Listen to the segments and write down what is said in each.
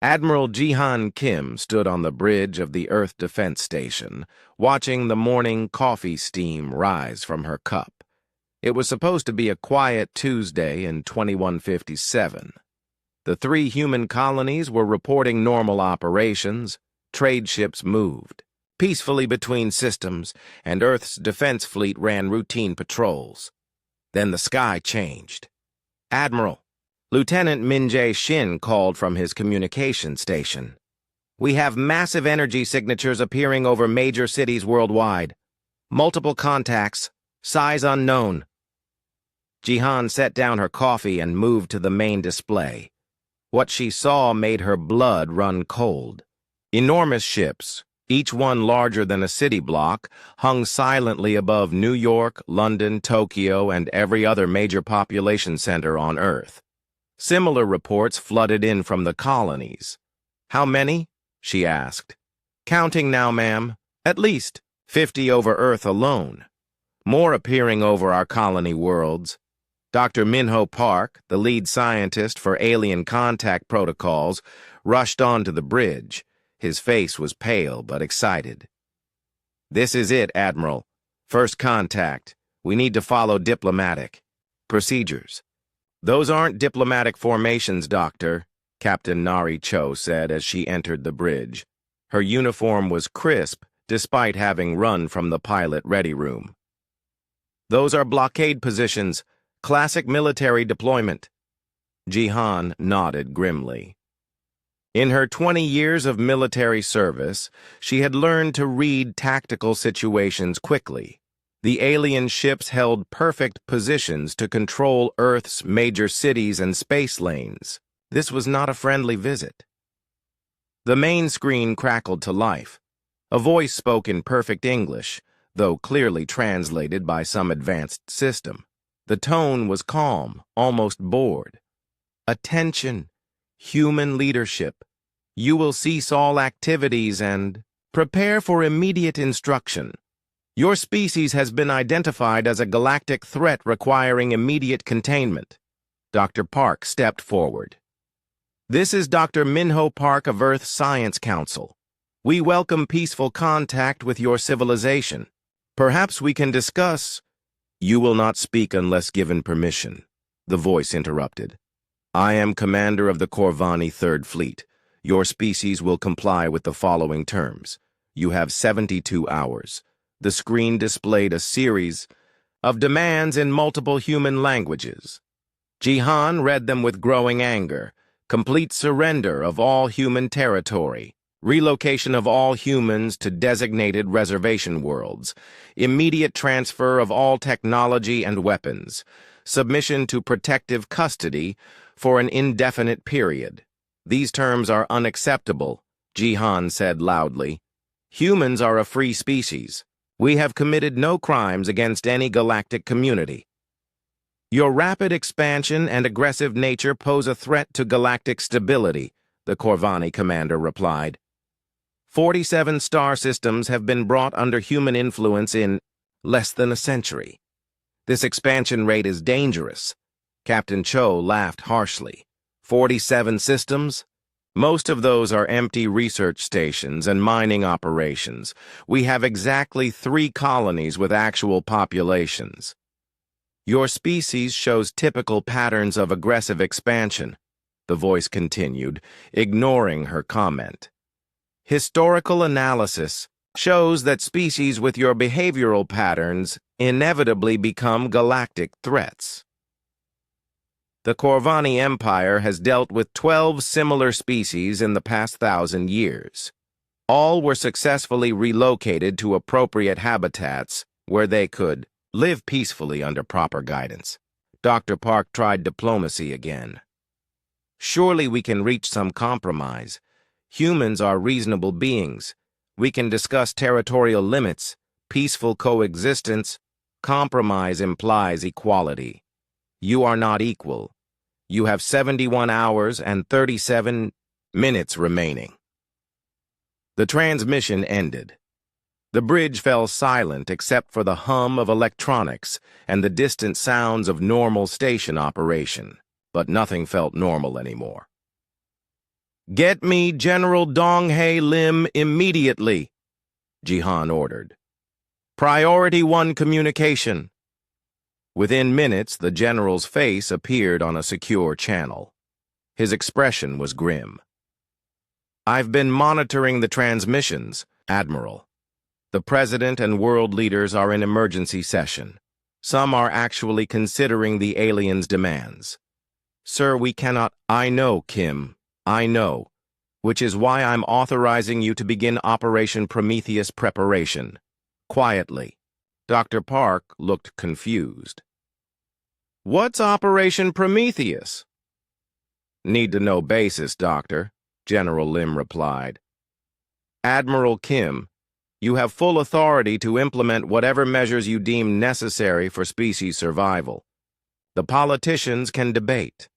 Admiral Jihan Kim stood on the bridge of the Earth Defense Station, watching the morning coffee steam rise from her cup. It was supposed to be a quiet Tuesday in 2157. The 3 human colonies were reporting normal operations, trade ships moved peacefully between systems, and Earth's defense fleet ran routine patrols. Then the sky changed. "Admiral," Lieutenant Min-jae Shin called from his communication station. "We have massive energy signatures appearing over major cities worldwide. Multiple contacts, size unknown." Jihan set down her coffee and moved to the main display. What she saw made her blood run cold. Enormous ships, each one larger than a city block, hung silently above New York, London, Tokyo, and every other major population center on Earth. Similar reports flooded in from the colonies. "How many?" she asked. "Counting now, ma'am. At least 50 over Earth alone. More appearing over our colony worlds." Dr. Minho Park, the lead scientist for alien contact protocols, rushed onto the bridge. His face was pale but excited. "This is it, Admiral. First contact. We need to follow diplomatic procedures." "Those aren't diplomatic formations, Doctor," Captain Nari Cho said as she entered the bridge. Her uniform was crisp, despite having run from the pilot ready room. "Those are blockade positions. Classic military deployment." Jihan nodded grimly. In her 20 years of military service, she had learned to read tactical situations quickly. The alien ships held perfect positions to control Earth's major cities and space lanes. This was not a friendly visit. The main screen crackled to life. A voice spoke in perfect English, though clearly translated by some advanced system. The tone was calm, almost bored. "Attention, human leadership. You will cease all activities and prepare for immediate instruction. Your species has been identified as a galactic threat requiring immediate containment." Dr. Park stepped forward. "This is Dr. Minho Park of Earth Science Council. We welcome peaceful contact with your civilization. Perhaps we can discuss—" "You will not speak unless given permission," the voice interrupted. "I am commander of the Corvani Third Fleet. Your species will comply with the following terms. You have 72 hours. The screen displayed a series of demands in multiple human languages. Jihan read them with growing anger. Complete surrender of all human territory. Relocation of all humans to designated reservation worlds. Immediate transfer of all technology and weapons. Submission to protective custody for an indefinite period. These terms are unacceptable," Jihan said loudly. "Humans are a free species. We have committed no crimes against any galactic community. Your rapid expansion and aggressive nature pose a threat to galactic stability," the Corvani commander replied. 47 star systems have been brought under human influence in less than a century. This expansion rate is dangerous. Captain Cho laughed harshly. 47 systems? Most of those are empty research stations and mining operations. We have exactly 3 colonies with actual populations. Your species shows typical patterns of aggressive expansion, the voice continued, ignoring her comment. Historical analysis shows that species with your behavioral patterns inevitably become galactic threats. The Corvani Empire has dealt with 12 similar species in the past 1,000 years. All were successfully relocated to appropriate habitats where they could live peacefully under proper guidance. Dr. Park tried diplomacy again. "Surely we can reach some compromise. Humans are reasonable beings. We can discuss territorial limits, peaceful coexistence. Compromise implies equality. You are not equal. You have 71 hours and 37 minutes remaining." The transmission ended. The bridge fell silent except for the hum of electronics and the distant sounds of normal station operation, but nothing felt normal anymore. Get me General Donghae Lim immediately, Jihan ordered. Priority 1 communication. Within minutes, the general's face appeared on a secure channel. His expression was grim. I've been monitoring the transmissions, Admiral. The President and world leaders are in emergency session. Some are actually considering the aliens' demands. Sir, we cannot— I know, Kim. I know. Which is why I'm authorizing you to begin Operation Prometheus preparation. Quietly. Dr. Park looked confused. What's Operation Prometheus? Need to know basis, Doctor, General Lim replied. Admiral Kim, you have full authority to implement whatever measures you deem necessary for species survival. The politicians can debate.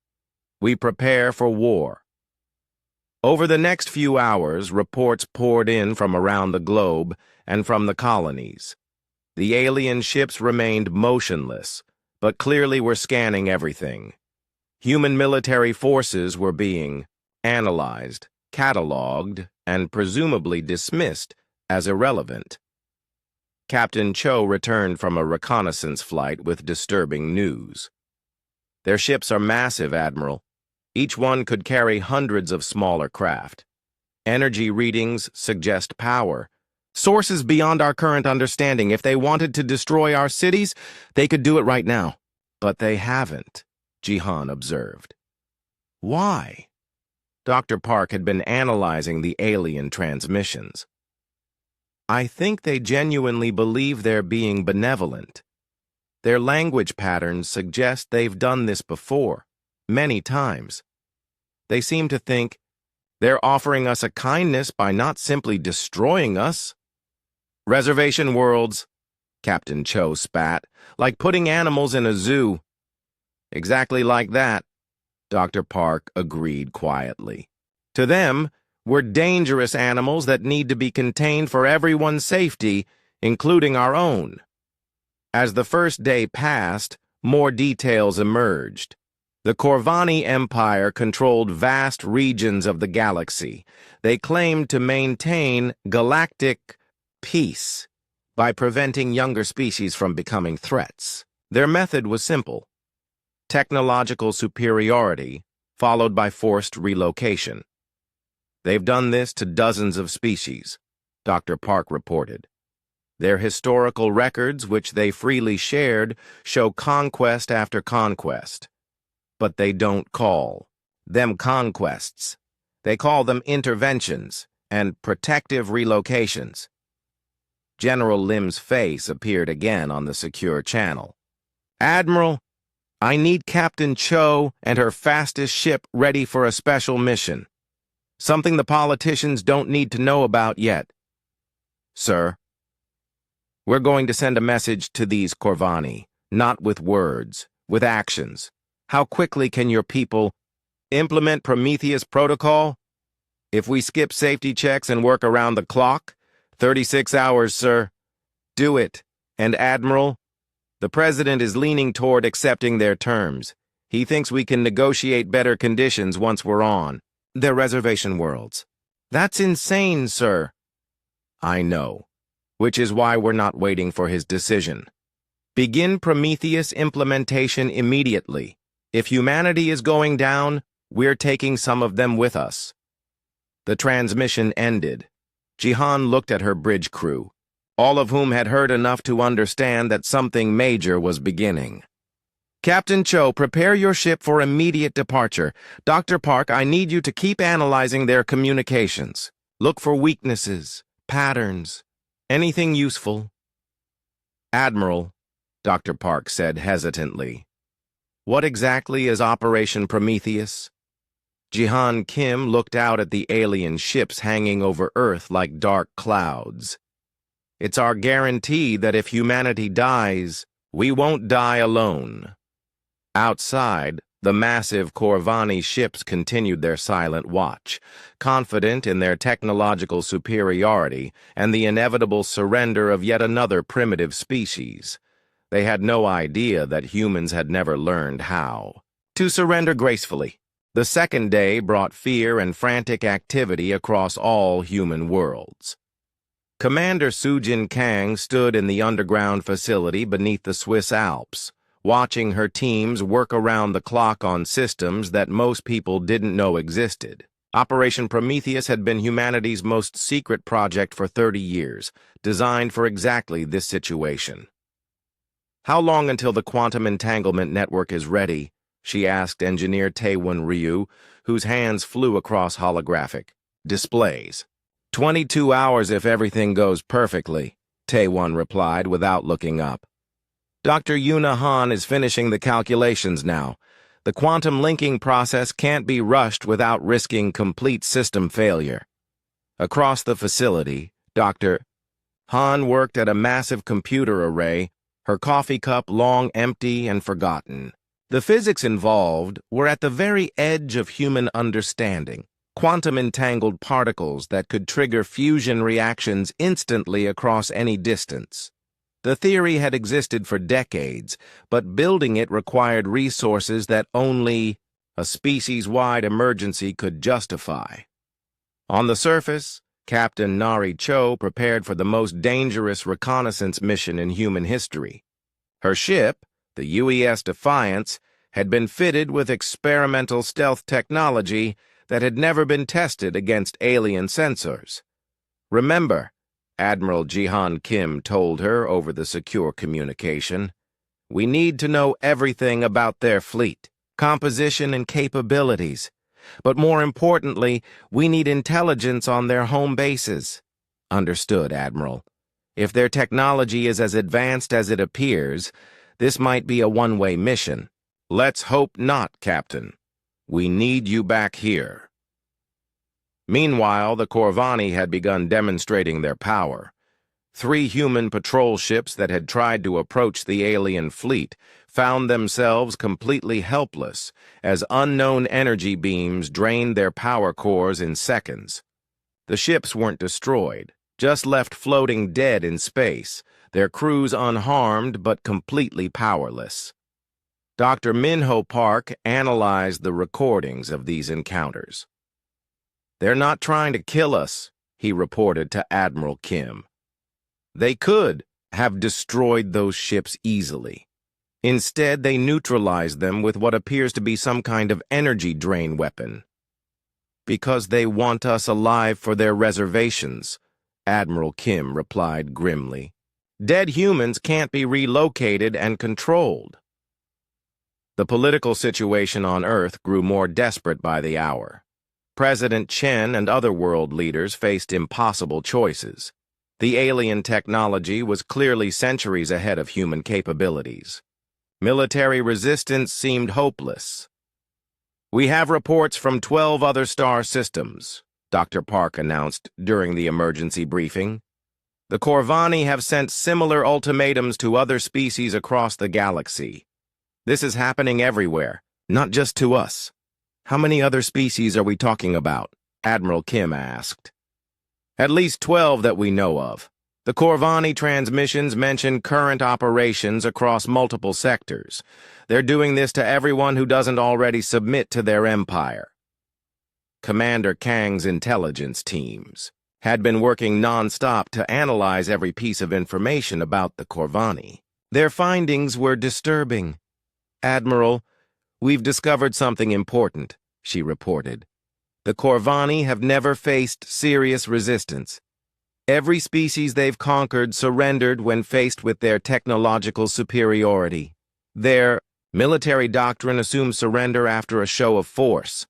We prepare for war. Over the next few hours, reports poured in from around the globe and from the colonies. The alien ships remained motionless, but clearly were scanning everything. Human military forces were being analyzed, catalogued, and presumably dismissed as irrelevant. Captain Cho returned from a reconnaissance flight with disturbing news. Their ships are massive, Admiral. Each one could carry hundreds of smaller craft. Energy readings suggest power. Sources beyond our current understanding. If they wanted to destroy our cities, they could do it right now. But they haven't, Jihan observed. Why? Dr. Park had been analyzing the alien transmissions. I think they genuinely believe they're being benevolent. Their language patterns suggest they've done this before, many times. They seem to think they're offering us a kindness by not simply destroying us. Reservation worlds, Captain Cho spat, like putting animals in a zoo. Exactly like that, Dr. Park agreed quietly. To them, we're dangerous animals that need to be contained for everyone's safety, including our own. As the first day passed, more details emerged. The Corvani Empire controlled vast regions of the galaxy. They claimed to maintain galactic peace by preventing younger species from becoming threats. Their method was simple: technological superiority, followed by forced relocation. They've done this to dozens of species, Dr. Park reported. Their historical records, which they freely shared, show conquest after conquest. But they don't call them conquests. They call them interventions and protective relocations. General Lim's face appeared again on the secure channel. Admiral, I need Captain Cho and her fastest ship ready for a special mission. Something the politicians don't need to know about yet. Sir, we're going to send a message to these Corvani, not with words, with actions. How quickly can your people implement Prometheus protocol? If we skip safety checks and work around the clock, 36 hours, sir. Do it. And Admiral, the President is leaning toward accepting their terms. He thinks we can negotiate better conditions once we're on. Their reservation worlds. That's insane, sir. I know, which is why we're not waiting for his decision. Begin Prometheus implementation immediately. If humanity is going down, we're taking some of them with us. The transmission ended. Jihan looked at her bridge crew, all of whom had heard enough to understand that something major was beginning. Captain Cho, prepare your ship for immediate departure. Dr. Park, I need you to keep analyzing their communications. Look for weaknesses, patterns, anything useful. Admiral, Dr. Park said hesitantly, what exactly is Operation Prometheus? Jihan Kim looked out at the alien ships hanging over Earth like dark clouds. It's our guarantee that if humanity dies, we won't die alone. Outside, the massive Corvani ships continued their silent watch, confident in their technological superiority and the inevitable surrender of yet another primitive species. They had no idea that humans had never learned how to surrender gracefully. The second day brought fear and frantic activity across all human worlds. Commander Sujin Kang stood in the underground facility beneath the Swiss Alps, watching her teams work around the clock on systems that most people didn't know existed. Operation Prometheus had been humanity's most secret project for 30 years, designed for exactly this situation. "How long until the quantum entanglement network is ready?" she asked engineer Taewon Ryu, whose hands flew across holographic displays. 22 hours if everything goes perfectly," Taewon replied without looking up. "Dr. Yuna Han is finishing the calculations now. The quantum linking process can't be rushed without risking complete system failure." Across the facility, Dr. Han worked at a massive computer array, her coffee cup long empty and forgotten. The physics involved were at the very edge of human understanding. Quantum-entangled particles that could trigger fusion reactions instantly across any distance. The theory had existed for decades, but building it required resources that only a species-wide emergency could justify. On the surface, Captain Nari Cho prepared for the most dangerous reconnaissance mission in human history. Her ship, the UES Defiance, had been fitted with experimental stealth technology that had never been tested against alien sensors. "Remember," Admiral Jihan Kim told her over the secure communication, "we need to know everything about their fleet, composition, and capabilities. But more importantly, we need intelligence on their home bases." "Understood, Admiral. If their technology is as advanced as it appears, this might be a one-way mission." "Let's hope not, Captain. We need you back here." Meanwhile, the Corvani had begun demonstrating their power. 3 human patrol ships that had tried to approach the alien fleet found themselves completely helpless as unknown energy beams drained their power cores in seconds. The ships weren't destroyed, just left floating dead in space, their crews unharmed but completely powerless. Dr. Minho Park analyzed the recordings of these encounters. "They're not trying to kill us," he reported to Admiral Kim. "They could have destroyed those ships easily. Instead, they neutralized them with what appears to be some kind of energy drain weapon. Because they want us alive for their reservations," Admiral Kim replied grimly. "Dead humans can't be relocated and controlled." The political situation on Earth grew more desperate by the hour. President Chen and other world leaders faced impossible choices. The alien technology was clearly centuries ahead of human capabilities. Military resistance seemed hopeless. "We have reports from 12 other star systems," Dr. Park announced during the emergency briefing. "The Corvani have sent similar ultimatums to other species across the galaxy. This is happening everywhere, not just to us." "How many other species are we talking about?" Admiral Kim asked. "At least 12 that we know of. The Corvani transmissions mention current operations across multiple sectors. They're doing this to everyone who doesn't already submit to their empire." Commander Kang's intelligence teams had been working non-stop to analyze every piece of information about the Corvani. Their findings were disturbing. "Admiral, we've discovered something important," she reported. "The Corvani have never faced serious resistance. Every species they've conquered surrendered when faced with their technological superiority. Their military doctrine assumes surrender after a show of force.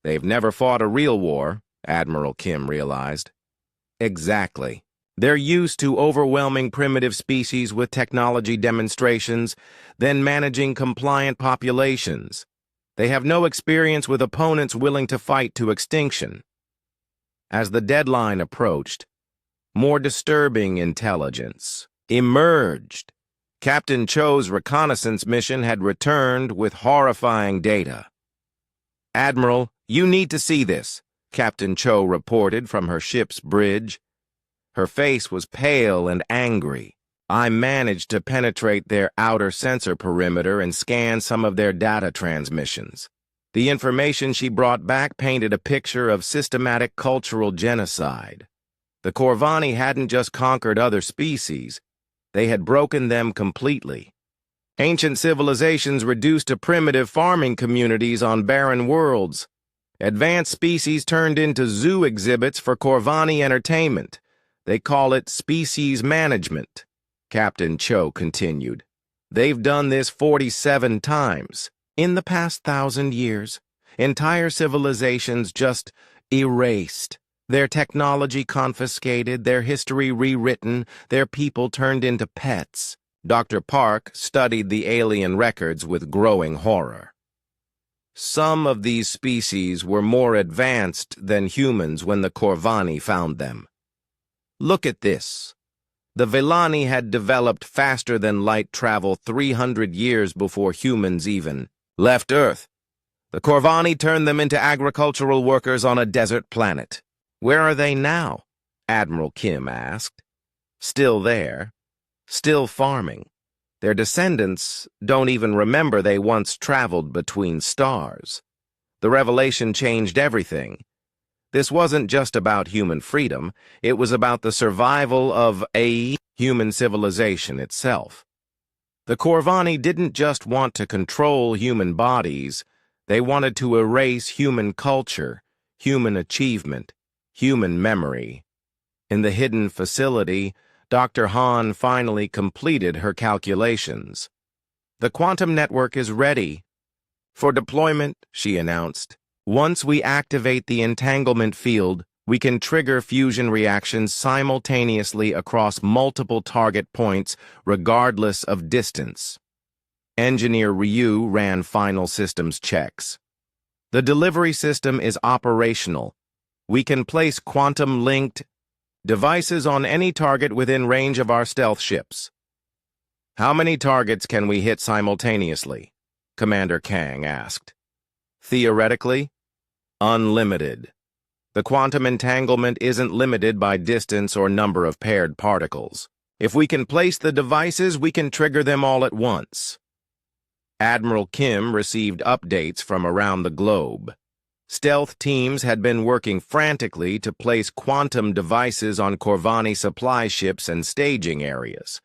They've never fought a real war," Admiral Kim realized. "Exactly. They're used to overwhelming primitive species with technology demonstrations, then managing compliant populations. They have no experience with opponents willing to fight to extinction." As the deadline approached, more disturbing intelligence emerged. Captain Cho's reconnaissance mission had returned with horrifying data. "Admiral, you need to see this," Captain Cho reported from her ship's bridge. Her face was pale and angry. "I managed to penetrate their outer sensor perimeter and scan some of their data transmissions. The information she brought back painted a picture of systematic cultural genocide. The Corvani hadn't just conquered other species, they had broken them completely. Ancient civilizations reduced to primitive farming communities on barren worlds. Advanced species turned into zoo exhibits for Corvani entertainment. They call it species management, Captain Cho continued. They've done this 47 times. In the past 1,000 years, entire civilizations just erased. Their technology confiscated, their history rewritten, their people turned into pets. Dr. Park studied the alien records with growing horror. Some of these species were more advanced than humans when the Corvani found them. Look at this. The Villani had developed faster than light travel 300 years before humans even left Earth. The Corvani turned them into agricultural workers on a desert planet. Where are they now? Admiral Kim asked. Still there. Still farming. Their descendants don't even remember they once traveled between stars. The revelation changed everything. This wasn't just about human freedom, it was about the survival of a human civilization itself. The Corvani didn't just want to control human bodies, they wanted to erase human culture, human achievement, human memory. In the hidden facility, Dr. Han finally completed her calculations. The quantum network is ready for deployment, she announced. Once we activate the entanglement field, we can trigger fusion reactions simultaneously across multiple target points, regardless of distance. Engineer Ryu ran final systems checks. The delivery system is operational. We can place quantum-linked devices on any target within range of our stealth ships. How many targets can we hit simultaneously? Commander Kang asked. Theoretically, unlimited. The quantum entanglement isn't limited by distance or number of paired particles. If we can place the devices, we can trigger them all at once. Admiral Kim received updates from around the globe. Stealth teams had been working frantically to place quantum devices on Corvani supply ships and staging areas.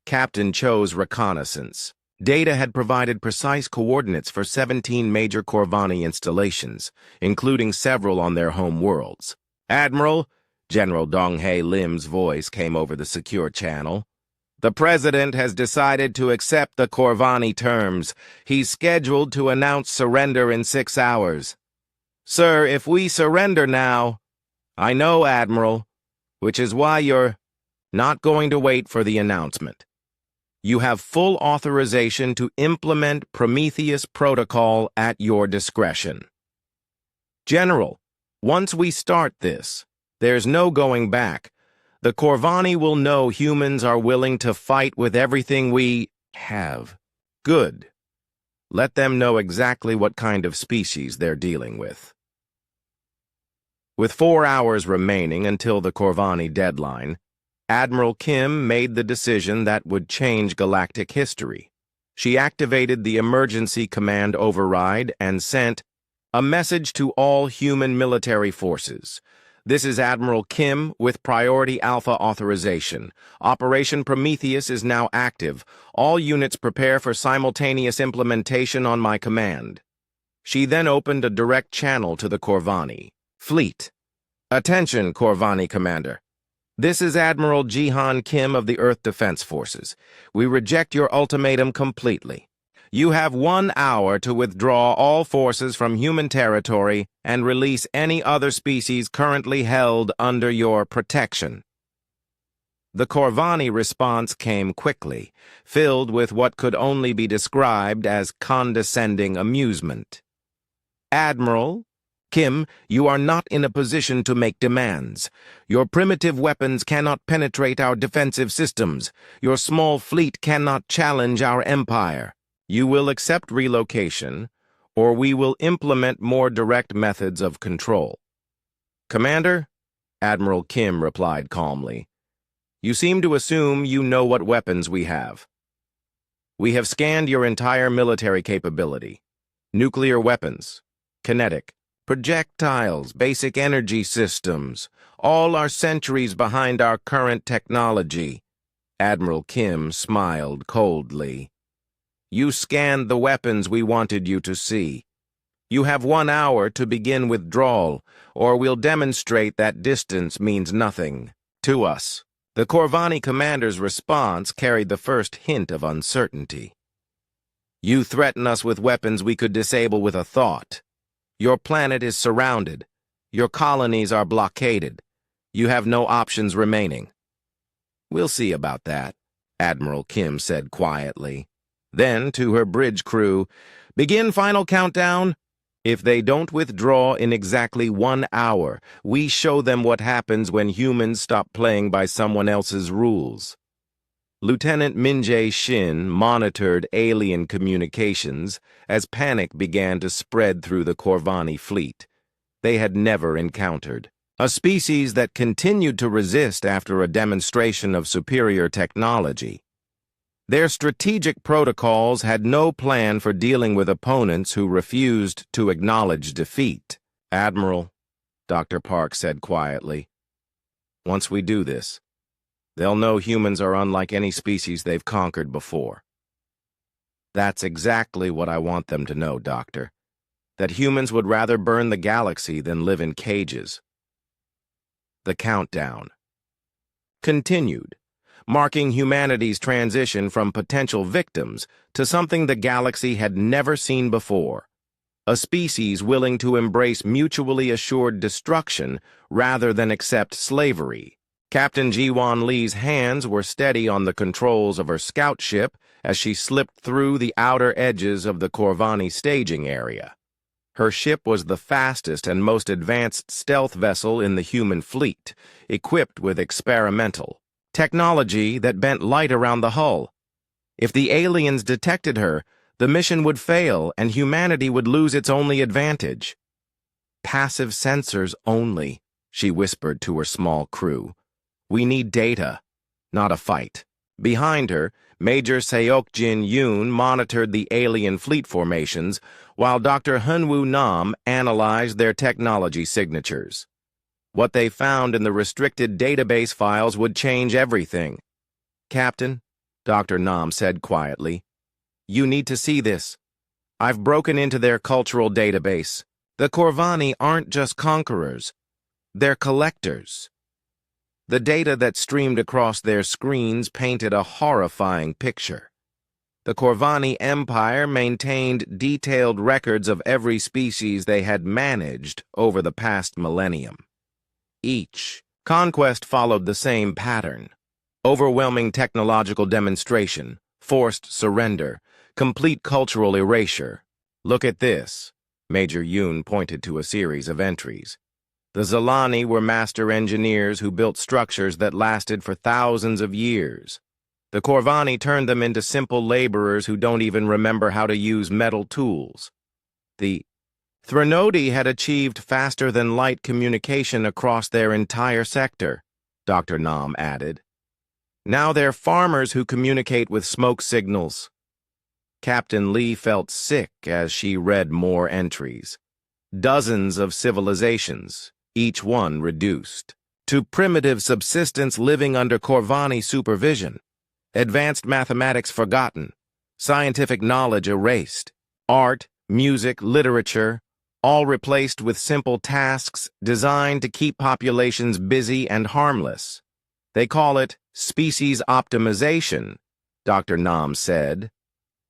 Captain Cho's reconnaissance. Data had provided precise coordinates for 17 major Corvani installations, including several on their home worlds. Admiral, General Donghae Lim's voice came over the secure channel. The President has decided to accept the Corvani terms. He's scheduled to announce surrender in 6 hours. Sir, if we surrender now... I know, Admiral, which is why you're not going to wait for the announcement. You have full authorization to implement Prometheus Protocol at your discretion. General, once we start this, there's no going back. The Corvani will know humans are willing to fight with everything we have. Good. Let them know exactly what kind of species they're dealing with. With 4 hours remaining until the Corvani deadline, Admiral Kim made the decision that would change galactic history. She activated the emergency command override and sent a message to all human military forces. This is Admiral Kim with Priority Alpha authorization. Operation Prometheus is now active. All units prepare for simultaneous implementation on my command. She then opened a direct channel to the Corvani fleet. Attention, Corvani Commander. This is Admiral Jihan Kim of the Earth Defense Forces. We reject your ultimatum completely. You have 1 hour to withdraw all forces from human territory and release any other species currently held under your protection. The Corvani response came quickly, filled with what could only be described as condescending amusement. Admiral Kim, you are not in a position to make demands. Your primitive weapons cannot penetrate our defensive systems. Your small fleet cannot challenge our empire. You will accept relocation, or we will implement more direct methods of control. Commander, Admiral Kim replied calmly, you seem to assume you know what weapons we have. We have scanned your entire military capability. Nuclear weapons, kinetic, projectiles, basic energy systems, all are centuries behind our current technology. Admiral Kim smiled coldly. You scanned the weapons we wanted you to see. You have 1 hour to begin withdrawal, or we'll demonstrate that distance means nothing to us. The Corvani commander's response carried the first hint of uncertainty. You threaten us with weapons we could disable with a thought. Your planet is surrounded. Your colonies are blockaded. You have no options remaining. We'll see about that, Admiral Kim said quietly. Then, to her bridge crew, begin final countdown. If they don't withdraw in exactly 1 hour, we show them what happens when humans stop playing by someone else's rules. Lieutenant Min-jae Shin monitored alien communications as panic began to spread through the Corvani fleet. They had never encountered a species that continued to resist after a demonstration of superior technology. Their strategic protocols had no plan for dealing with opponents who refused to acknowledge defeat. Admiral, Dr. Park said quietly, once we do this, they'll know humans are unlike any species they've conquered before. That's exactly what I want them to know, Doctor. That humans would rather burn the galaxy than live in cages. The countdown continued, marking humanity's transition from potential victims to something the galaxy had never seen before. A species willing to embrace mutually assured destruction rather than accept slavery. Captain Ji-won Lee's hands were steady on the controls of her scout ship as she slipped through the outer edges of the Corvani staging area. Her ship was the fastest and most advanced stealth vessel in the human fleet, equipped with experimental technology that bent light around the hull. If the aliens detected her, the mission would fail and humanity would lose its only advantage. Passive sensors only, she whispered to her small crew. We need data, not a fight. Behind her, Major Seok Jin Yoon monitored the alien fleet formations, while Dr. Hunwoo Nam analyzed their technology signatures. What they found in the restricted database files would change everything. Captain, Dr. Nam said quietly, you need to see this. I've broken into their cultural database. The Corvani aren't just conquerors. They're collectors. The data that streamed across their screens painted a horrifying picture. The Corvani Empire maintained detailed records of every species they had managed over the past millennium. Each conquest followed the same pattern: overwhelming technological demonstration, forced surrender, complete cultural erasure. Look at this. Major Yoon pointed to a series of entries. The Zalani were master engineers who built structures that lasted for thousands of years. The Corvani turned them into simple laborers who don't even remember how to use metal tools. The Threnodi had achieved faster-than-light communication across their entire sector, Dr. Nam added. Now they're farmers who communicate with smoke signals. Captain Lee felt sick as she read more entries. Dozens of civilizations, each one reduced to primitive subsistence living under Corvani supervision, advanced mathematics forgotten, scientific knowledge erased, art, music, literature, all replaced with simple tasks designed to keep populations busy and harmless. They call it species optimization, Dr. Nam said.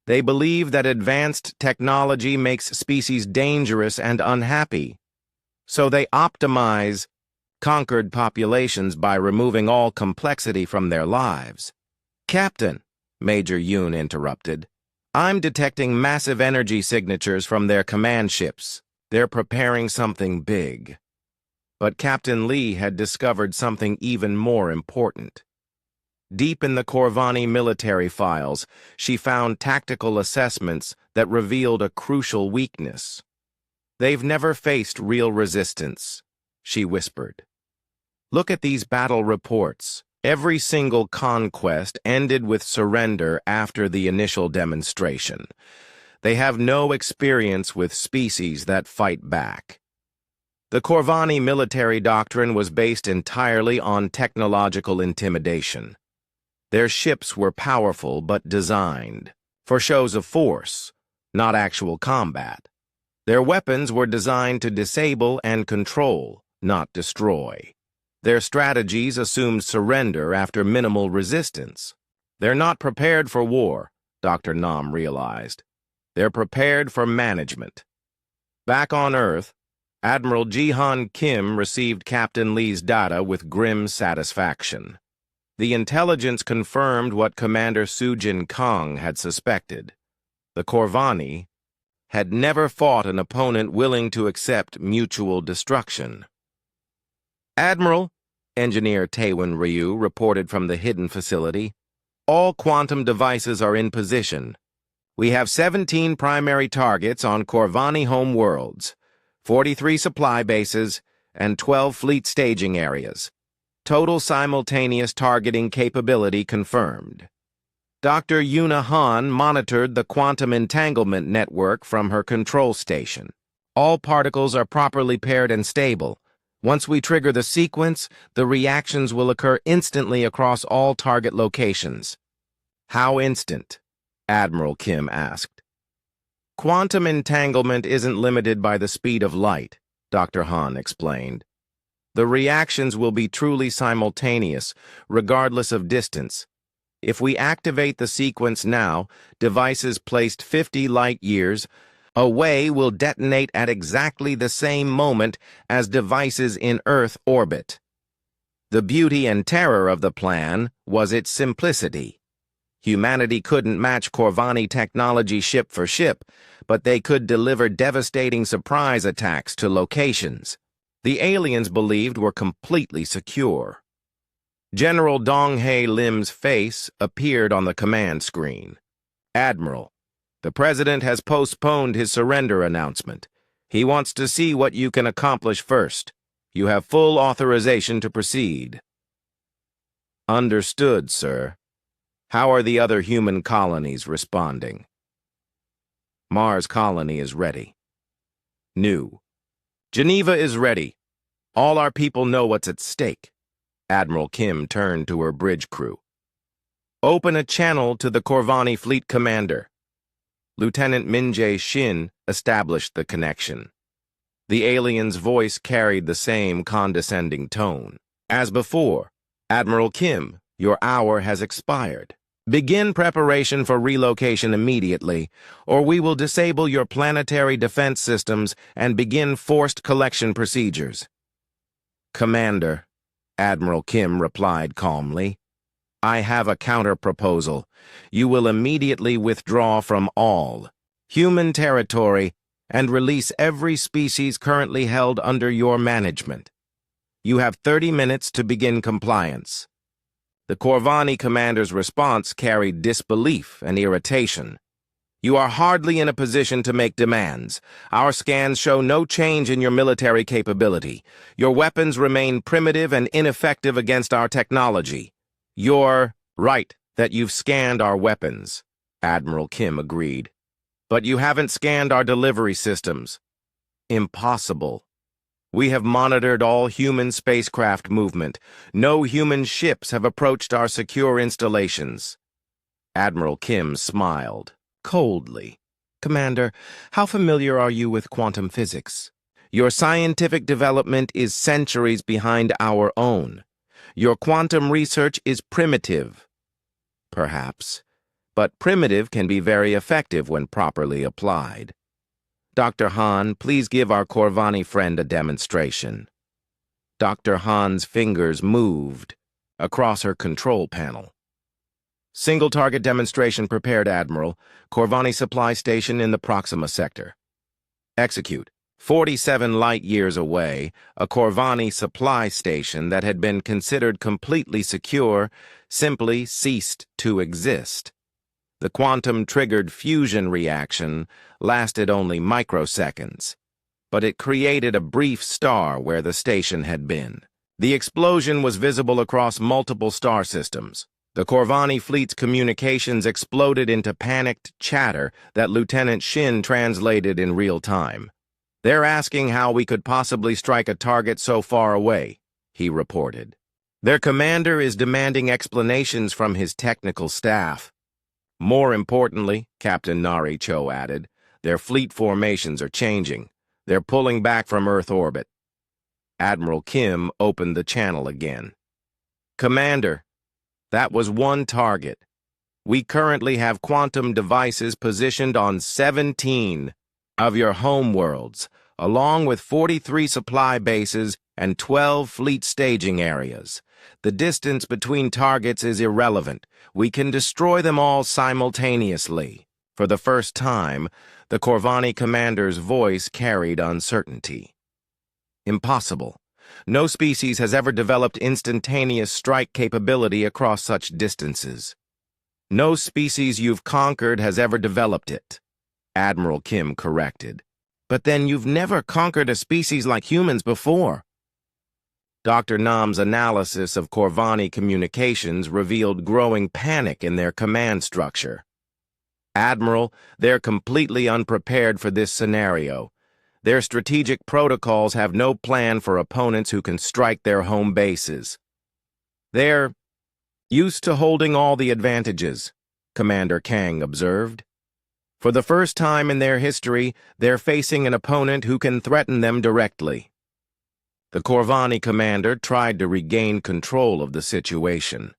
They believe that advanced technology makes species dangerous and unhappy. So they optimize conquered populations by removing all complexity from their lives. Captain, Major Yoon interrupted, I'm detecting massive energy signatures from their command ships. They're preparing something big. But Captain Lee had discovered something even more important. Deep in the Corvani military files, she found tactical assessments that revealed a crucial weakness. They've never faced real resistance, she whispered. Look at these battle reports. Every single conquest ended with surrender after the initial demonstration. They have no experience with species that fight back. The Corvani military doctrine was based entirely on technological intimidation. Their ships were powerful but designed for shows of force, not actual combat. Their weapons were designed to disable and control, not destroy. Their strategies assumed surrender after minimal resistance. They're not prepared for war, Dr. Nam realized. They're prepared for management. Back on Earth, Admiral Jihan Kim received Captain Lee's data with grim satisfaction. The intelligence confirmed what Commander Sujin Kang had suspected. The Corvani had never fought an opponent willing to accept mutual destruction. Admiral, Engineer Taewon Ryu reported from the hidden facility, all quantum devices are in position. We have 17 primary targets on Corvani home worlds, 43 supply bases, and 12 fleet staging areas. Total simultaneous targeting capability confirmed. Dr. Yuna Han monitored the quantum entanglement network from her control station. All particles are properly paired and stable. Once we trigger the sequence, the reactions will occur instantly across all target locations. How instant? Admiral Kim asked. Quantum entanglement isn't limited by the speed of light, Dr. Han explained. The reactions will be truly simultaneous, regardless of distance. If we activate the sequence now, devices placed 50 light-years away will detonate at exactly the same moment as devices in Earth orbit. The beauty and terror of the plan was its simplicity. Humanity couldn't match Corvani technology ship for ship, but they could deliver devastating surprise attacks to locations the aliens believed were completely secure. General Dong-Hae Lim's face appeared on the command screen. Admiral, the President has postponed his surrender announcement. He wants to see what you can accomplish first. You have full authorization to proceed. Understood, sir. How are the other human colonies responding? Mars colony is ready. New. Geneva is ready. All our people know what's at stake. Admiral Kim turned to her bridge crew. Open a channel to the Corvani fleet commander. Lieutenant Min-jae Shin established the connection. The alien's voice carried the same condescending tone. As before, Admiral Kim, your hour has expired. Begin preparation for relocation immediately, or we will disable your planetary defense systems and begin forced collection procedures. Commander, Admiral Kim replied calmly, I have a counter-proposal. You will immediately withdraw from all human territory and release every species currently held under your management. You have 30 minutes to begin compliance. The Corvani commander's response carried disbelief and irritation. You are hardly in a position to make demands. Our scans show no change in your military capability. Your weapons remain primitive and ineffective against our technology. You're right that you've scanned our weapons, Admiral Kim agreed. But you haven't scanned our delivery systems. Impossible. We have monitored all human spacecraft movement. No human ships have approached our secure installations. Admiral Kim smiled, coldly. Commander, how familiar are you with quantum physics? Your scientific development is centuries behind our own. Your quantum research is primitive. Perhaps. But primitive can be very effective when properly applied. Dr. Han, please give our Corvani friend a demonstration. Dr. Han's fingers moved across her control panel. Single target demonstration prepared, Admiral. Corvani supply station in the Proxima sector. Execute. 47 light-years away, a Corvani supply station that had been considered completely secure simply ceased to exist. The quantum-triggered fusion reaction lasted only microseconds, but it created a brief star where the station had been. The explosion was visible across multiple star systems. The Corvani fleet's communications exploded into panicked chatter that Lieutenant Shin translated in real time. "They're asking how we could possibly strike a target so far away," he reported. "Their commander is demanding explanations from his technical staff." "More importantly," Captain Nari Cho added, "their fleet formations are changing. They're pulling back from Earth orbit." Admiral Kim opened the channel again. "Commander, that was one target. We currently have quantum devices positioned on 17 of your homeworlds, along with 43 supply bases and 12 fleet staging areas. The distance between targets is irrelevant. We can destroy them all simultaneously." For the first time, the Corvani commander's voice carried uncertainty. "Impossible. No species has ever developed instantaneous strike capability across such distances. No species you've conquered has ever developed it," Admiral Kim corrected. "But then you've never conquered a species like humans before." Dr. Nam's analysis of Corvani communications revealed growing panic in their command structure. "Admiral, they're completely unprepared for this scenario. Their strategic protocols have no plan for opponents who can strike their home bases. They're used to holding all the advantages," Commander Kang observed. "For the first time in their history, they're facing an opponent who can threaten them directly." The Corvani commander tried to regain control of the situation.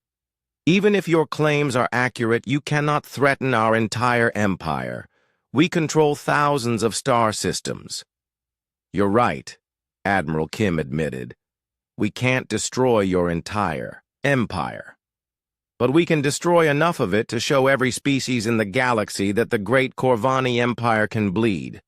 "Even if your claims are accurate, you cannot threaten our entire empire. We control thousands of star systems." "You're right," Admiral Kim admitted. "We can't destroy your entire empire. But we can destroy enough of it to show every species in the galaxy that the great Corvani Empire can bleed.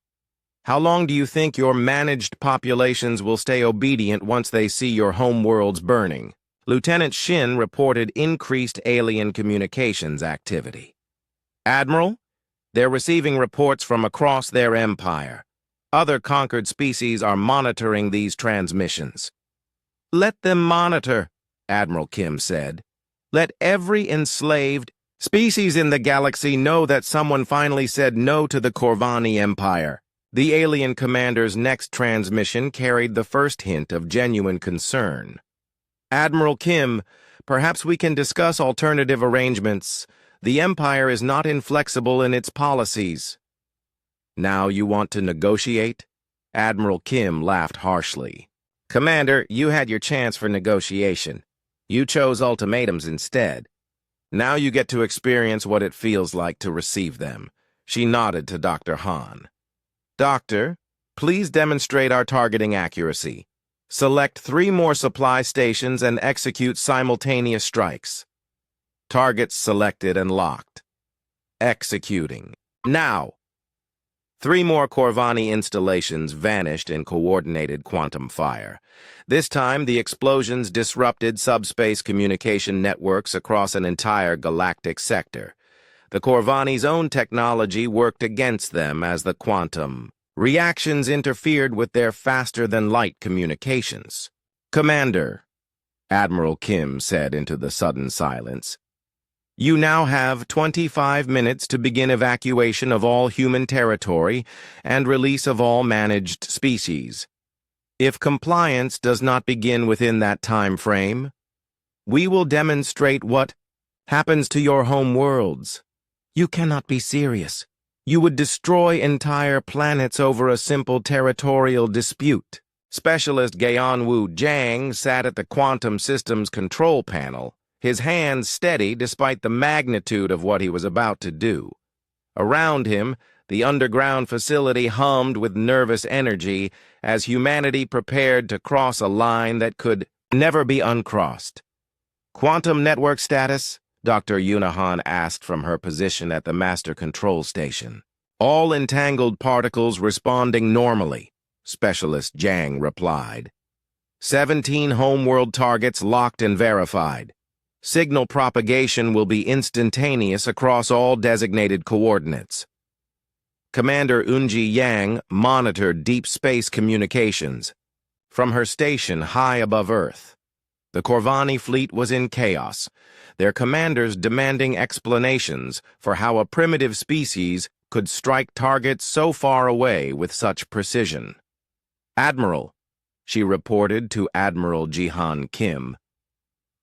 How long do you think your managed populations will stay obedient once they see your homeworlds burning?" Lieutenant Shin reported increased alien communications activity. "Admiral, they're receiving reports from across their empire. Other conquered species are monitoring these transmissions." "Let them monitor," Admiral Kim said. "Let every enslaved species in the galaxy know that someone finally said no to the Corvani Empire." The alien commander's next transmission carried the first hint of genuine concern. "Admiral Kim, perhaps we can discuss alternative arrangements. The Empire is not inflexible in its policies." "Now you want to negotiate?" Admiral Kim laughed harshly. "Commander, you had your chance for negotiation. You chose ultimatums instead. Now you get to experience what it feels like to receive them." She nodded to Dr. Han. "Doctor, please demonstrate our targeting accuracy. Select 3 more supply stations and execute simultaneous strikes." Targets selected and locked. Executing. Now! 3 more Corvani installations vanished in coordinated quantum fire. This time, the explosions disrupted subspace communication networks across an entire galactic sector. The Corvani's own technology worked against them as the quantum reactions interfered with their faster-than-light communications. "Commander," Admiral Kim said into the sudden silence, "you now have 25 minutes to begin evacuation of all human territory and release of all managed species. If compliance does not begin within that time frame, we will demonstrate what happens to your home worlds." "You cannot be serious. You would destroy entire planets over a simple territorial dispute." Specialist Gayanwu Zhang sat at the quantum systems control panel, his hands steady despite the magnitude of what he was about to do. Around him, the underground facility hummed with nervous energy as humanity prepared to cross a line that could never be uncrossed. "Quantum network status?" Dr. Yunahan asked from her position at the master control station. "All entangled particles responding normally," Specialist Zhang replied. 17 homeworld targets locked and verified. Signal propagation will be instantaneous across all designated coordinates. Commander Unji Yang monitored deep space communications from her station high above Earth. The Corvani fleet was in chaos, their commanders demanding explanations for how a primitive species could strike targets so far away with such precision. "Admiral," she reported to Admiral Jihan Kim,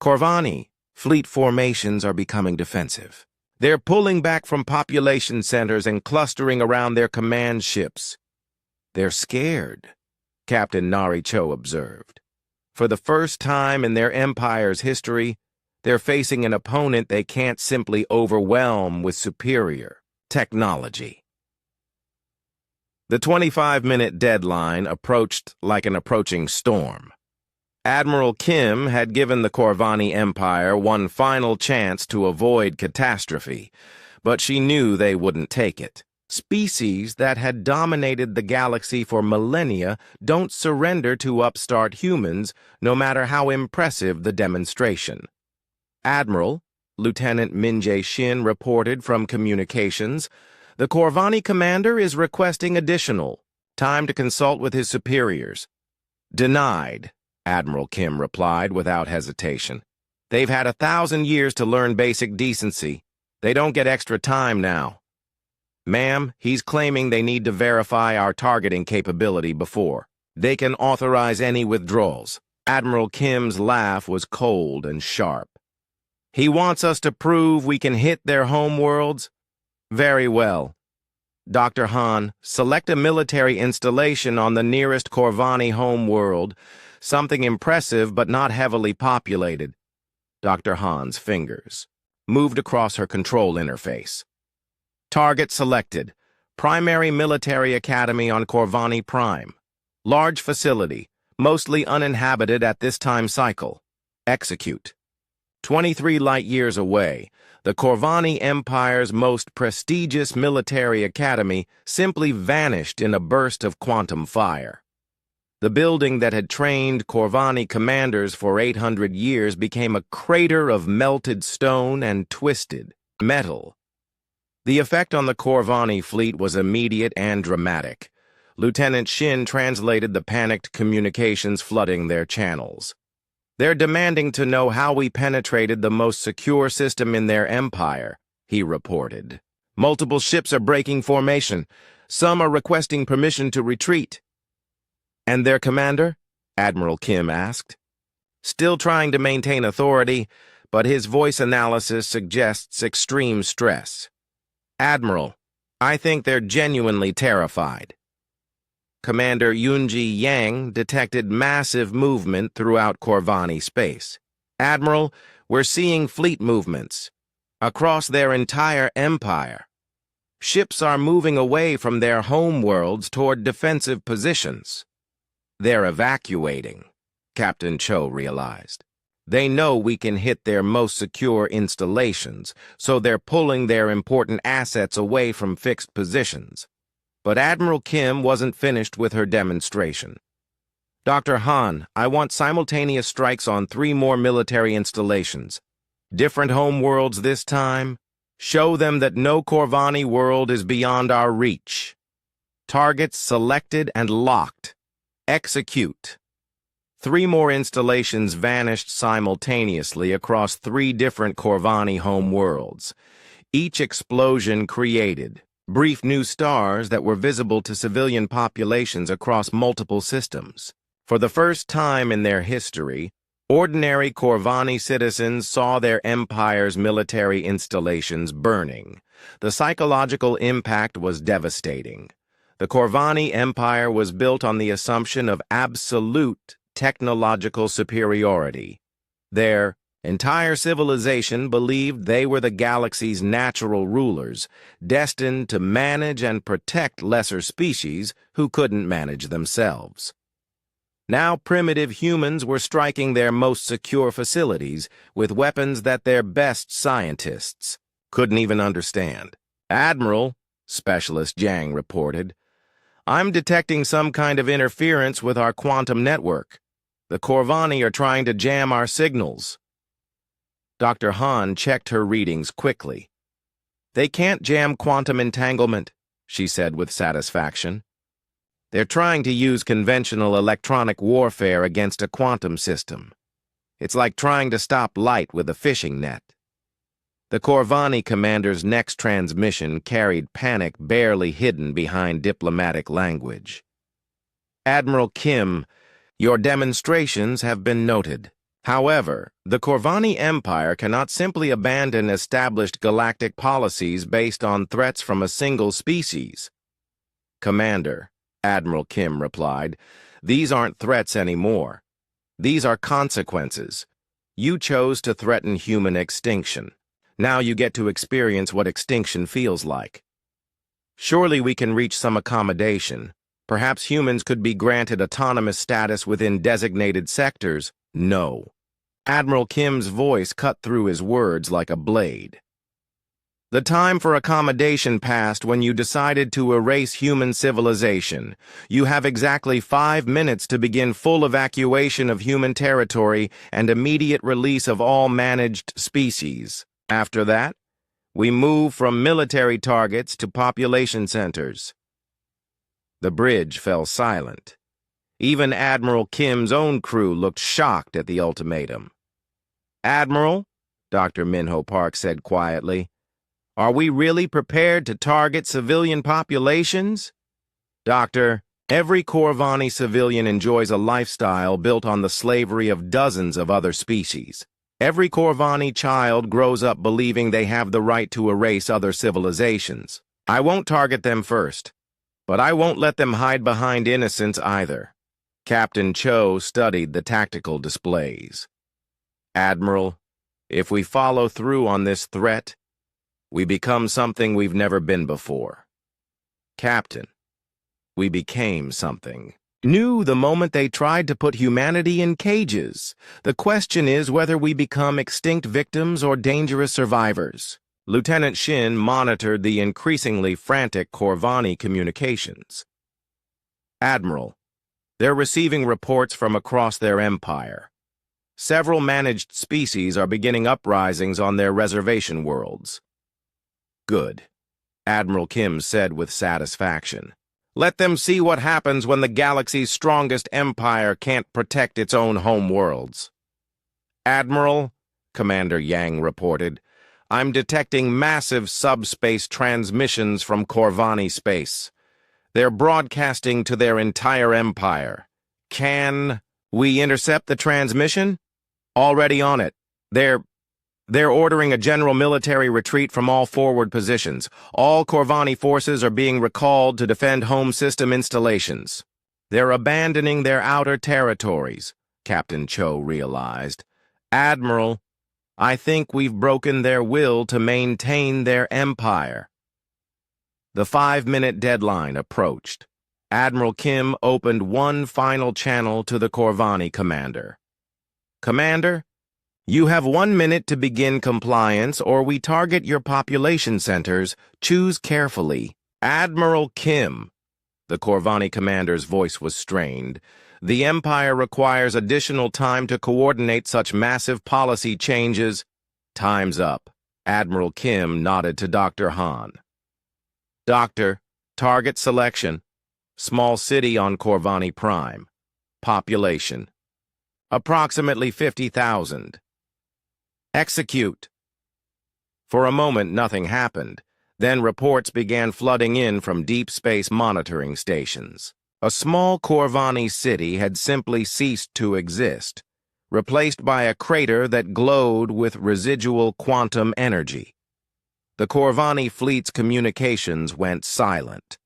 "Corvani, fleet formations are becoming defensive. They're pulling back from population centers and clustering around their command ships. They're scared," Captain Nari Cho observed. "For the first time in their empire's history, they're facing an opponent they can't simply overwhelm with superior technology." The 25-minute deadline approached like an approaching storm. Admiral Kim had given the Corvani Empire one final chance to avoid catastrophe, but she knew they wouldn't take it. Species that had dominated the galaxy for millennia don't surrender to upstart humans, no matter how impressive the demonstration. "Admiral," Lieutenant Min-jae Shin reported from communications, "the Corvani commander is requesting additional time to consult with his superiors." "Denied," Admiral Kim replied without hesitation. "They've had 1,000 years to learn basic decency. They don't get extra time now." "Ma'am, he's claiming they need to verify our targeting capability before they can authorize any withdrawals." Admiral Kim's laugh was cold and sharp. "He wants us to prove we can hit their homeworlds? Very well. Dr. Han, select a military installation on the nearest Corvani homeworld, something impressive but not heavily populated." Dr. Han's fingers moved across her control interface. "Target selected. Primary Military Academy on Corvani Prime. Large facility, mostly uninhabited at this time cycle. Execute." 23 light-years away, the Corvani Empire's most prestigious military academy simply vanished in a burst of quantum fire. The building that had trained Corvani commanders for 800 years became a crater of melted stone and twisted metal. The effect on the Corvani fleet was immediate and dramatic. Lieutenant Shin translated the panicked communications flooding their channels. "They're demanding to know how we penetrated the most secure system in their empire," he reported. "Multiple ships are breaking formation. Some are requesting permission to retreat." "And their commander?" Admiral Kim asked. "Still trying to maintain authority, but his voice analysis suggests extreme stress. Admiral, I think they're genuinely terrified." Commander Yunji Yang detected massive movement throughout Corvani space. "Admiral, we're seeing fleet movements across their entire empire. Ships are moving away from their homeworlds toward defensive positions." "They're evacuating," Captain Cho realized. "They know we can hit their most secure installations, so they're pulling their important assets away from fixed positions." But Admiral Kim wasn't finished with her demonstration. "Dr. Han, I want simultaneous strikes on 3 more military installations. Different homeworlds this time. Show them that no Corvani world is beyond our reach. Targets selected and locked. Execute." 3 more installations vanished simultaneously across 3 different Corvani homeworlds. Each explosion created brief new stars that were visible to civilian populations across multiple systems. For the first time in their history, ordinary Corvani citizens saw their empire's military installations burning. The psychological impact was devastating. The Corvani Empire was built on the assumption of absolute technological superiority. Their entire civilization believed they were the galaxy's natural rulers, destined to manage and protect lesser species who couldn't manage themselves. Now primitive humans were striking their most secure facilities with weapons that their best scientists couldn't even understand. "Admiral," Specialist Jiang reported, "I'm detecting some kind of interference with our quantum network. The Corvani are trying to jam our signals." Dr. Han checked her readings quickly. "They can't jam quantum entanglement," she said with satisfaction. "They're trying to use conventional electronic warfare against a quantum system." It's like trying to stop light with a fishing net. The Corvani commander's next transmission carried panic barely hidden behind diplomatic language. Admiral Kim, your demonstrations have been noted. However, the Corvani Empire cannot simply abandon established galactic policies based on threats from a single species. Commander, Admiral Kim replied, these aren't threats anymore. These are consequences. You chose to threaten human extinction. Now you get to experience what extinction feels like. Surely we can reach some accommodation. Perhaps humans could be granted autonomous status within designated sectors. No. Admiral Kim's voice cut through his words like a blade. The time for accommodation passed when you decided to erase human civilization. You have exactly 5 minutes to begin full evacuation of human territory and immediate release of all managed species. After that, we move from military targets to population centers. The bridge fell silent. Even Admiral Kim's own crew looked shocked at the ultimatum. Admiral, Dr. Minho Park said quietly, are we really prepared to target civilian populations? Doctor, every Corvani civilian enjoys a lifestyle built on the slavery of dozens of other species. Every Corvani child grows up believing they have the right to erase other civilizations. I won't target them first, but I won't let them hide behind innocence either. Captain Cho studied the tactical displays. Admiral, if we follow through on this threat, we become something we've never been before. Captain, we became something new the moment they tried to put humanity in cages. The question is whether we become extinct victims or dangerous survivors. Lieutenant Shin monitored the increasingly frantic Corvani communications. Admiral, they're receiving reports from across their empire. Several managed species are beginning uprisings on their reservation worlds. Good, Admiral Kim said with satisfaction. Let them see what happens when the galaxy's strongest empire can't protect its own home worlds. Admiral, Commander Yang reported, I'm detecting massive subspace transmissions from Corvani space. They're broadcasting to their entire empire. Can we intercept the transmission? Already on it. They're ordering a general military retreat from all forward positions. All Corvani forces are being recalled to defend home system installations. They're abandoning their outer territories, Captain Cho realized. Admiral, I think we've broken their will to maintain their empire. The 5-minute deadline approached. Admiral Kim opened one final channel to the Corvani commander. Commander, you have 1 minute to begin compliance or we target your population centers. Choose carefully. Admiral Kim. The Corvani commander's voice was strained. The Empire requires additional time to coordinate such massive policy changes. Time's up. Admiral Kim nodded to Dr. Han. Doctor, target selection. Small city on Corvani Prime. Population. Approximately 50,000. Execute. For a moment, nothing happened. Then reports began flooding in from deep space monitoring stations. A small Corvani city had simply ceased to exist, replaced by a crater that glowed with residual quantum energy. The Corvani fleet's communications went silent.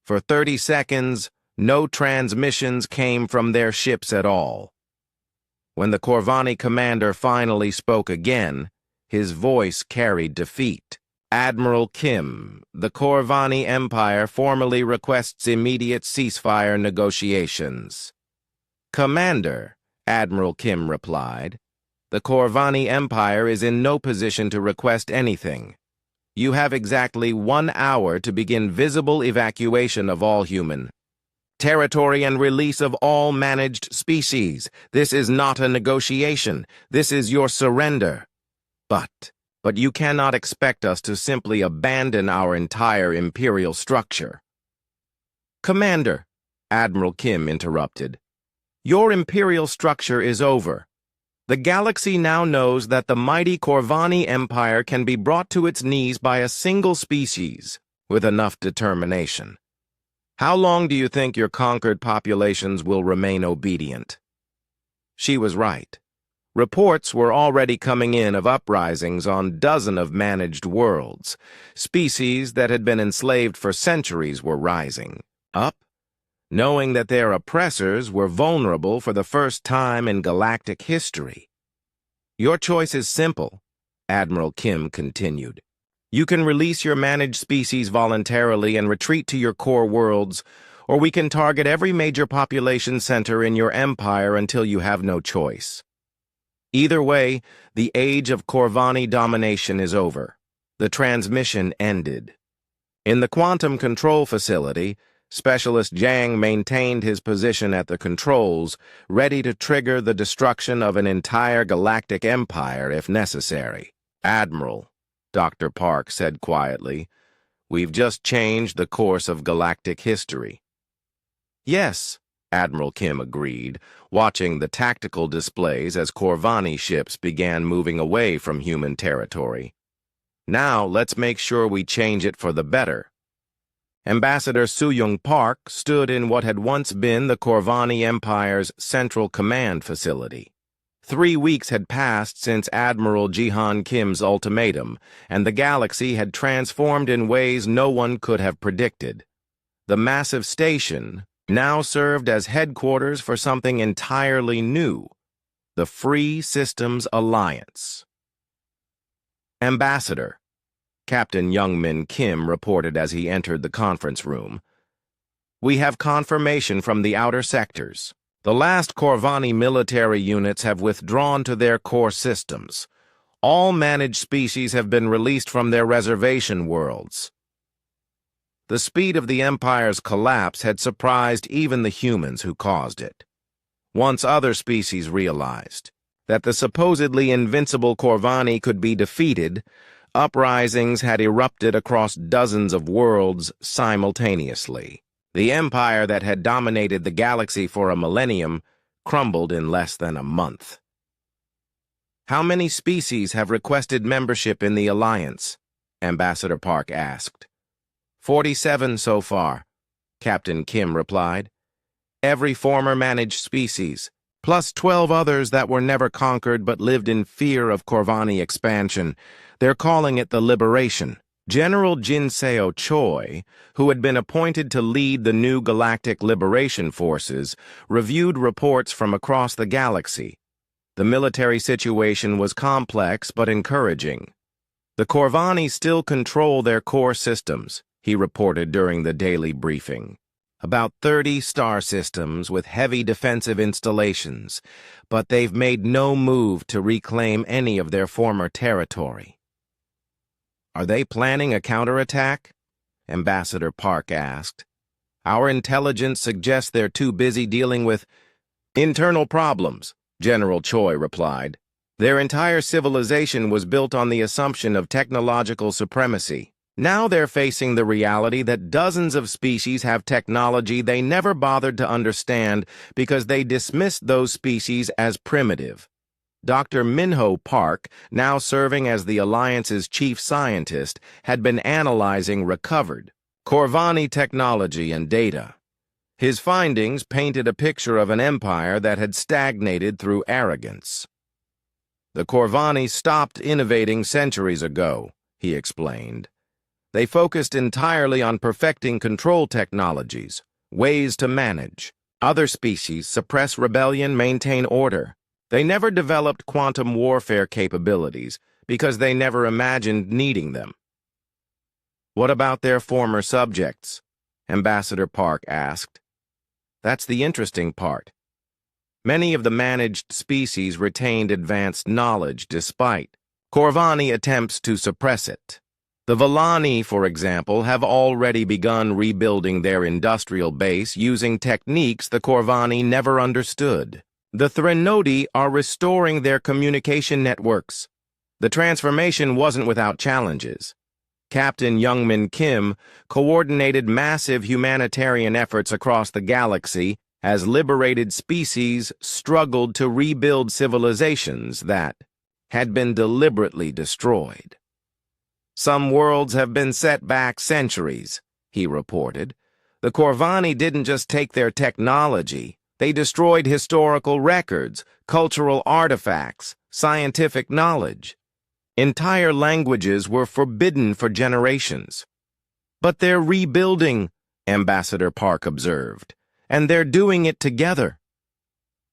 For 30 seconds, no transmissions came from their ships at all. When the Corvani commander finally spoke again, his voice carried defeat. Admiral Kim, the Corvani Empire formally requests immediate ceasefire negotiations. Commander, Admiral Kim replied, the Corvani Empire is in no position to request anything. You have exactly 1 hour to begin visible evacuation of all human territory and release of all managed species. This is not a negotiation. This is your surrender. But you cannot expect us to simply abandon our entire imperial structure. Commander, Admiral Kim interrupted, your imperial structure is over. The galaxy now knows that the mighty Corvani Empire can be brought to its knees by a single species with enough determination. How long do you think your conquered populations will remain obedient? She was right. Reports were already coming in of uprisings on dozens of managed worlds. Species that had been enslaved for centuries were rising up, knowing that their oppressors were vulnerable for the first time in galactic history. Your choice is simple, Admiral Kim continued. You can release your managed species voluntarily and retreat to your core worlds, or we can target every major population center in your empire until you have no choice. Either way, the age of Corvani domination is over. The transmission ended. In the quantum control facility, Specialist Zhang maintained his position at the controls, ready to trigger the destruction of an entire galactic empire if necessary. Admiral, Dr. Park said quietly, we've just changed the course of galactic history. Yes, Admiral Kim agreed, watching the tactical displays as Corvani ships began moving away from human territory. Now let's make sure we change it for the better. Ambassador Suyong Park stood in what had once been the Corvani Empire's Central Command facility. 3 weeks had passed since Admiral Jihan Kim's ultimatum, and the galaxy had transformed in ways no one could have predicted. The massive station now served as headquarters for something entirely new, the Free Systems Alliance. Ambassador, Captain Youngmin Kim reported as he entered the conference room. We have confirmation from the outer sectors. The last Corvani military units have withdrawn to their core systems. All managed species have been released from their reservation worlds. The speed of the Empire's collapse had surprised even the humans who caused it. Once other species realized that the supposedly invincible Corvani could be defeated, uprisings had erupted across dozens of worlds simultaneously. The empire that had dominated the galaxy for a millennium crumbled in less than a month. How many species have requested membership in the Alliance? Ambassador Park asked. 47 so far, Captain Kim replied. Every former managed species, plus 12 others that were never conquered but lived in fear of Corvani expansion. They're calling it the Liberation. General Jinseo Choi, who had been appointed to lead the new Galactic Liberation Forces, reviewed reports from across the galaxy. The military situation was complex but encouraging. The Corvani still control their core systems, he reported during the daily briefing. About 30 star systems with heavy defensive installations, but they've made no move to reclaim any of their former territory. Are they planning a counterattack? Ambassador Park asked. Our intelligence suggests they're too busy dealing with internal problems, General Choi replied. Their entire civilization was built on the assumption of technological supremacy. Now they're facing the reality that dozens of species have technology they never bothered to understand because they dismissed those species as primitive. Dr. Minho Park, now serving as the Alliance's chief scientist, had been analyzing recovered Corvani technology and data. His findings painted a picture of an empire that had stagnated through arrogance. The Corvani stopped innovating centuries ago, he explained. They focused entirely on perfecting control technologies, ways to manage. Other species suppress rebellion, maintain order. They never developed quantum warfare capabilities because they never imagined needing them. What about their former subjects? Ambassador Park asked. That's the interesting part. Many of the managed species retained advanced knowledge despite Corvani attempts to suppress it. The Villani, for example, have already begun rebuilding their industrial base using techniques the Corvani never understood. The Threnodi are restoring their communication networks. The transformation wasn't without challenges. Captain Youngmin Kim coordinated massive humanitarian efforts across the galaxy, as liberated species struggled to rebuild civilizations that had been deliberately destroyed. "Some worlds have been set back centuries," he reported. "The Corvani didn't just take their technology, they destroyed historical records, cultural artifacts, scientific knowledge. Entire languages were forbidden for generations. But they're rebuilding," Ambassador Park observed, "and they're doing it together."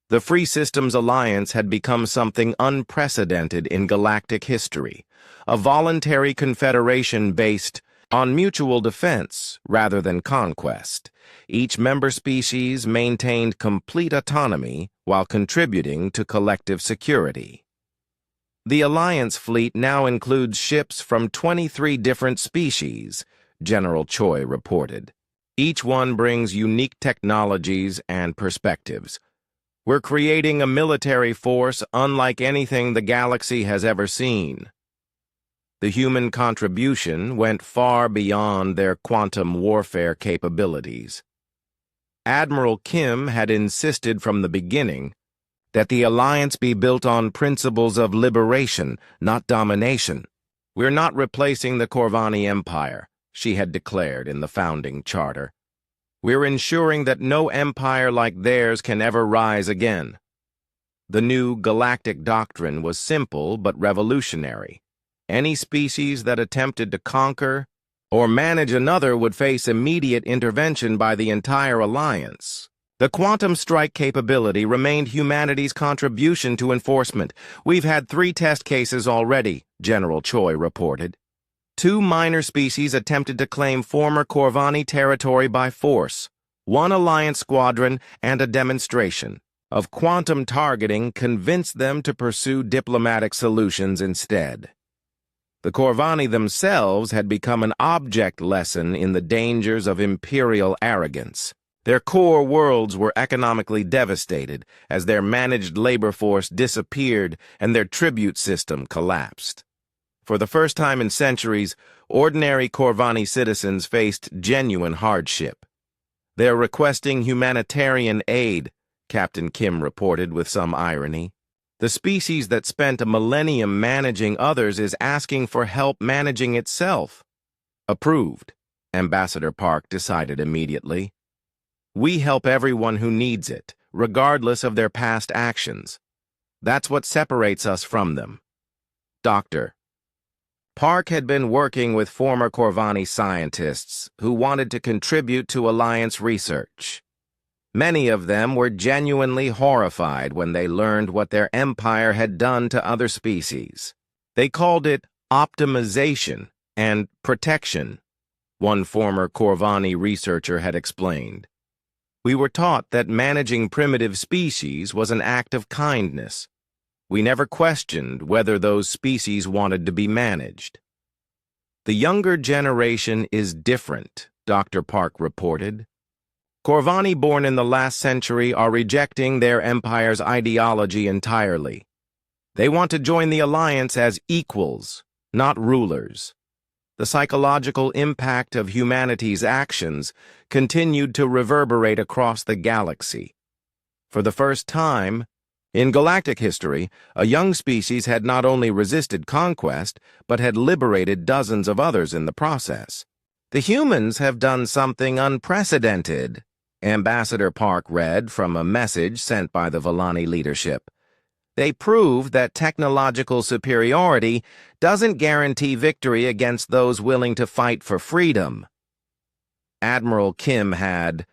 The Free Systems Alliance had become something unprecedented in galactic history, a voluntary confederation based on mutual defense rather than conquest. Each member species maintained complete autonomy while contributing to collective security. The Alliance fleet now includes ships from 23 different species, General Choi reported. Each one brings unique technologies and perspectives. "We're creating a military force unlike anything the galaxy has ever seen." The human contribution went far beyond their quantum warfare capabilities. Admiral Kim had insisted from the beginning that the Alliance be built on principles of liberation, not domination. "We're not replacing the Corvani Empire," she had declared in the founding charter. "We're ensuring that no empire like theirs can ever rise again." The new Galactic doctrine was simple but revolutionary. Any species that attempted to conquer or manage another would face immediate intervention by the entire Alliance. The quantum strike capability remained humanity's contribution to enforcement. "We've had 3 test cases already," General Choi reported. 2 minor species attempted to claim former Corvani territory by force. 1 Alliance squadron and a demonstration of quantum targeting convinced them to pursue diplomatic solutions instead. The Corvani themselves had become an object lesson in the dangers of imperial arrogance. Their core worlds were economically devastated as their managed labor force disappeared and their tribute system collapsed. For the first time in centuries, ordinary Corvani citizens faced genuine hardship. "They're requesting humanitarian aid," Captain Kim reported with some irony. "The species that spent a millennium managing others is asking for help managing itself." "Approved," Ambassador Park decided immediately. "We help everyone who needs it, regardless of their past actions. That's what separates us from them." Dr. Park had been working with former Corvani scientists who wanted to contribute to Alliance research. Many of them were genuinely horrified when they learned what their empire had done to other species. They called it optimization and protection, one former Corvani researcher had explained. "We were taught that managing primitive species was an act of kindness. We never questioned whether those species wanted to be managed." "The younger generation is different," Dr. Park reported. "Corvani born in the last century are rejecting their empire's ideology entirely. They want to join the Alliance as equals, not rulers." The psychological impact of humanity's actions continued to reverberate across the galaxy. For the first time in galactic history, a young species had not only resisted conquest, but had liberated dozens of others in the process. "The humans have done something unprecedented," Ambassador Park read from a message sent by the Villani leadership. "They proved that technological superiority doesn't guarantee victory against those willing to fight for freedom." Admiral Kim had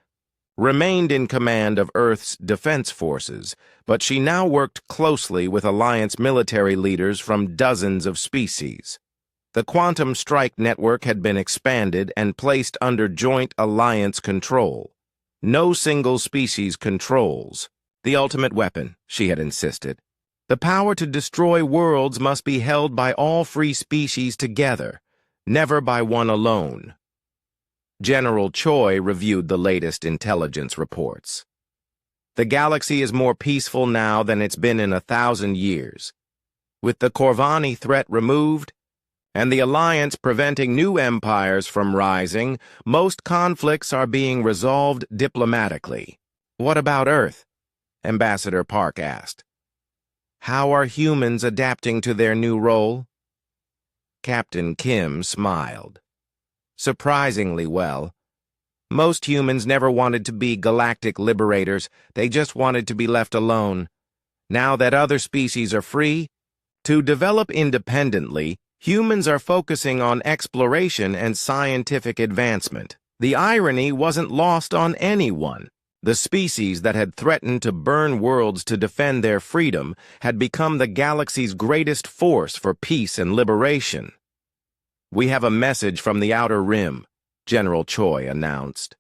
remained in command of Earth's defense forces, but she now worked closely with Alliance military leaders from dozens of species. The Quantum Strike Network had been expanded and placed under joint Alliance control. "No single species controls the ultimate weapon," she had insisted. "The power to destroy worlds must be held by all free species together, never by one alone." General Choi reviewed the latest intelligence reports. "The galaxy is more peaceful now than it's been in 1,000 years. With the Corvani threat removed, and the Alliance preventing new empires from rising, most conflicts are being resolved diplomatically. What about Earth? Ambassador Park asked. How are humans adapting to their new role? Captain Kim smiled. Surprisingly well. Most humans never wanted to be galactic liberators, they just wanted to be left alone. Now that other species are free, to develop independently, humans are focusing on exploration and scientific advancement. The irony wasn't lost on anyone. The species that had threatened to burn worlds to defend their freedom had become the galaxy's greatest force for peace and liberation. We have a message from the Outer Rim, General Choi announced.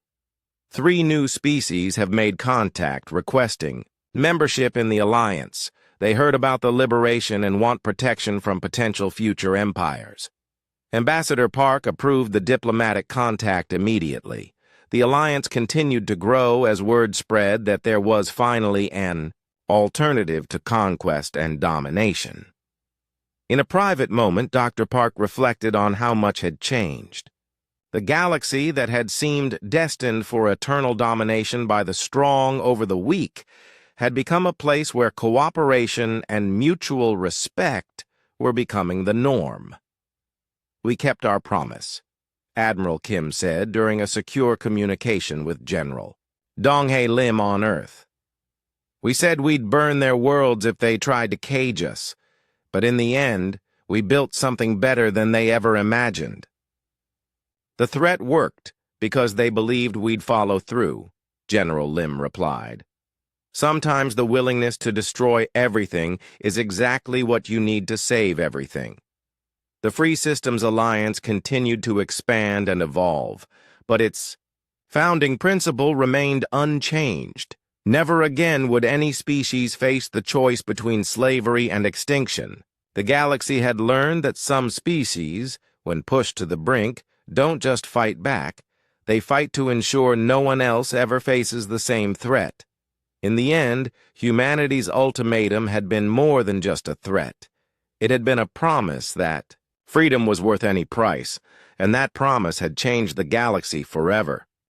3 new species have made contact requesting membership in the Alliance. They heard about the liberation and want protection from potential future empires. Ambassador Park approved the diplomatic contact immediately. The alliance continued to grow as word spread that there was finally an alternative to conquest and domination. In a private moment, Dr. Park reflected on how much had changed. The galaxy that had seemed destined for eternal domination by the strong over the weak had become a place where cooperation and mutual respect were becoming the norm. We kept our promise, Admiral Kim said during a secure communication with General Donghae Lim on Earth. We said we'd burn their worlds if they tried to cage us, but in the end, we built something better than they ever imagined. The threat worked because they believed we'd follow through, General Lim replied. Sometimes the willingness to destroy everything is exactly what you need to save everything. The Free Systems Alliance continued to expand and evolve, but its founding principle remained unchanged. Never again would any species face the choice between slavery and extinction. The galaxy had learned that some species, when pushed to the brink, don't just fight back, they fight to ensure no one else ever faces the same threat. In the end, humanity's ultimatum had been more than just a threat. It had been a promise that freedom was worth any price, and that promise had changed the galaxy forever.